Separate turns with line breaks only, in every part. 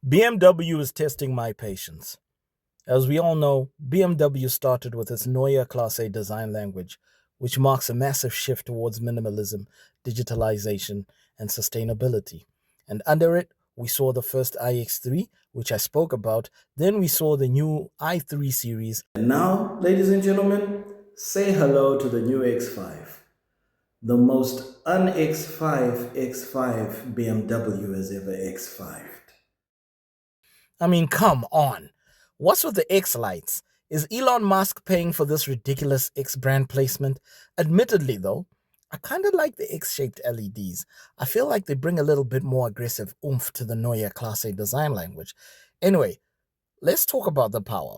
BMW is testing my patience. As we all know, BMW started with its Neue Klasse design language, which marks a massive shift towards minimalism, digitalization, and sustainability. And under it, we saw the first iX3, which I spoke about. Then we saw the new i3 series.
And now, ladies and gentlemen, say hello to the new X5, the most un-X5 X5 BMW has ever X5'd.
I mean, come on. What's with the X lights? Is Elon Musk paying for this ridiculous X brand placement? Admittedly, though, I kind of like the X shaped LEDs. I feel like they bring a little bit more aggressive oomph to the Neue Klasse design language. Anyway, let's talk about the power.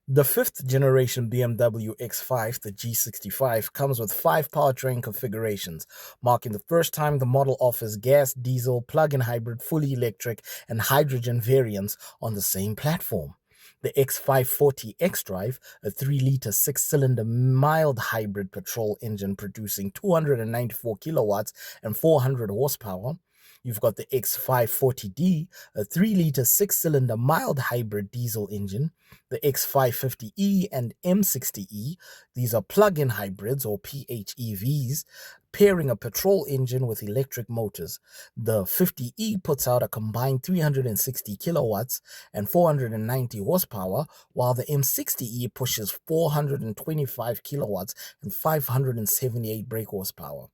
The fifth generation BMW X5, the G65, comes with 5 powertrain configurations, marking the first time the model offers gas, diesel, plug-in hybrid, fully electric, and hydrogen variants on the same platform. The X540 xDrive, a 3-liter 6-cylinder mild hybrid petrol engine producing 294 kilowatts and 400 horsepower. You've got the X540D, a 3-liter 6-cylinder mild hybrid diesel engine. The X550E and M60E, these are plug-in hybrids or PHEVs, pairing a petrol engine with electric motors. The 50E puts out a combined 360 kilowatts and 490 horsepower, while the M60E pushes 425 kilowatts and 578 brake horsepower.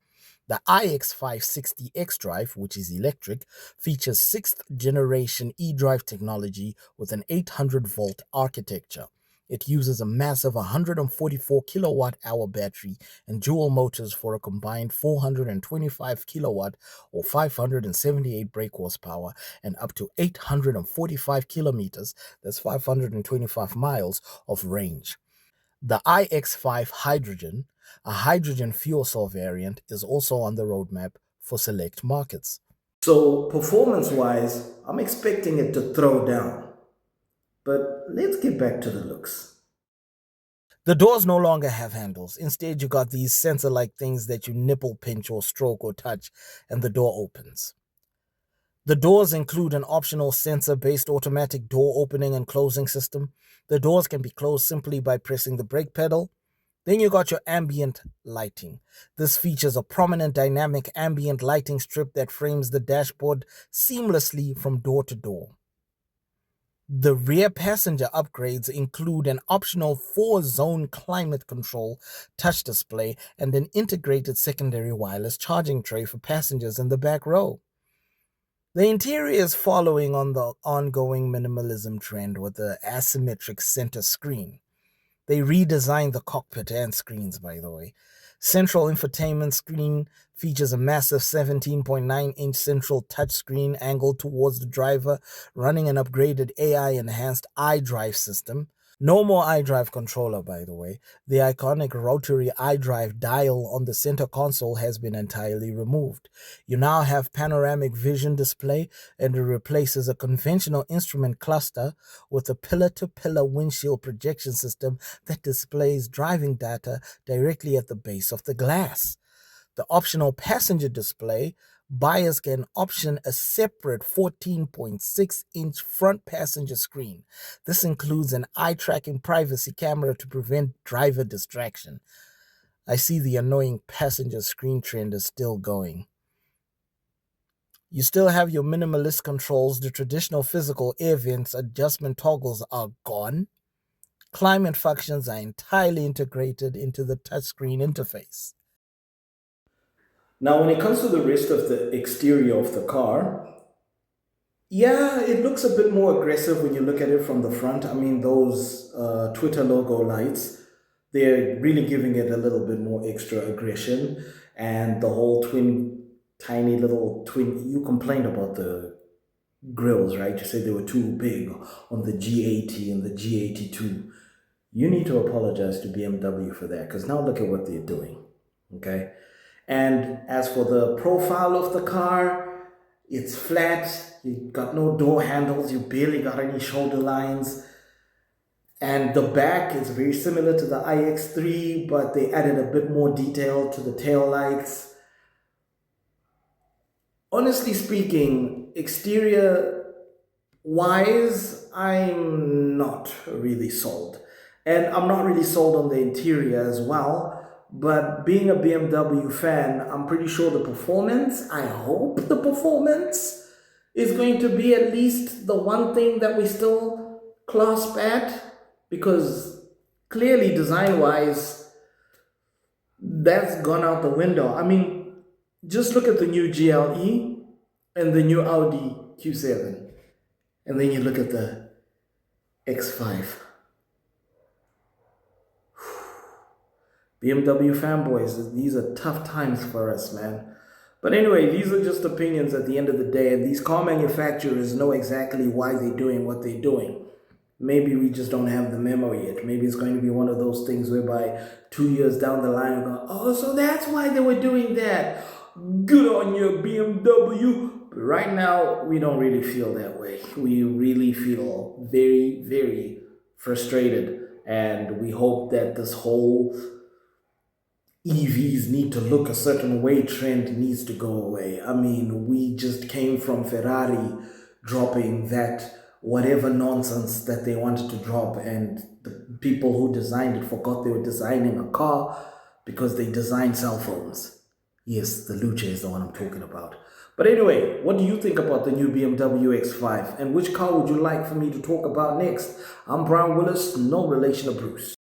The iX560 xDrive, which is electric, features 6th generation eDrive technology with an 800-volt architecture. It uses a massive 144 kilowatt hour battery and dual motors for a combined 425 kilowatt or 578 brake horsepower and up to 845 kilometers, that's 525 miles, of range. The iX5 Hydrogen, a hydrogen fuel cell variant, is also on the roadmap for select markets.
So, performance-wise, I'm expecting it to throw down. But let's get back to the looks.
The doors no longer have handles. Instead, you got these sensor like things that you nipple pinch or stroke or touch, and the door opens. The doors include an optional sensor based automatic door opening and closing system. The doors can be closed simply by pressing the brake pedal. Then you got your ambient lighting. This features a prominent dynamic ambient lighting strip that frames the dashboard seamlessly from door to door. The rear passenger upgrades include an optional 4-zone climate control touch display and an integrated secondary wireless charging tray for passengers in the back row. The interior is following on the ongoing minimalism trend with the asymmetric center screen. They redesigned the cockpit and screens, by the way. Central infotainment screen features a massive 17.9-inch central touchscreen angled towards the driver, running an upgraded AI-enhanced iDrive system. No more iDrive controller, by the way. The iconic rotary iDrive dial on the center console has been entirely removed. You now have panoramic vision display, and it replaces a conventional instrument cluster with a pillar-to-pillar windshield projection system that displays driving data directly at the base of the glass. The optional passenger display, buyers can option a separate 14.6-inch front passenger screen. This includes an eye-tracking privacy camera to prevent driver distraction. I see the annoying passenger screen trend is still going. You still have your minimalist controls. The traditional physical air vents adjustment toggles are gone. Climate functions are entirely integrated into the touchscreen interface.
Now, when it comes to the rest of the exterior of the car, yeah, it looks a bit more aggressive when you look at it from the front. I mean, those Twitter logo lights, they're really giving it a little bit more extra aggression. And the whole tiny little twin, you complained about the grills, right? You said they were too big on the G80 and the G82. You need to apologize to BMW for that because now look at what they're doing. Okay. And as for the profile of the car, it's flat. You got no door handles. You barely got any shoulder lines. And the back is very similar to the iX3, but they added a bit more detail to the tail lights. Honestly speaking, exterior, wise, I'm not really sold. And I'm not really sold on the interior as well. But being a BMW fan, I'm pretty sure the performance, I hope the performance is going to be at least the one thing that we still clasp at. Because clearly, design wise, that's gone out the window. I mean, just look at the new GLE and the new Audi Q7. And then you look at the X5. BMW fanboys, these are tough times for us, man. But anyway, these are just opinions at the end of the day, and these car manufacturers know exactly why they're doing what they're doing. Maybe we just don't have the memo yet. Maybe it's going to be one of those things whereby 2 years down the line, we're going, oh, so that's why they were doing that. Good on you, BMW. But right now, we don't really feel that way. We really feel very, very frustrated. And we hope that this whole EVs need to look a certain way trend needs to go away. I mean, we just came from Ferrari dropping that whatever nonsense that they wanted to drop, and the people who designed it forgot they were designing a car because they designed cell phones. Yes, the Luce is the one I'm talking about. But anyway, what do you think about the new BMW X5? And which car would you like for me to talk about next? I'm Brian Willis, no relation to Bruce.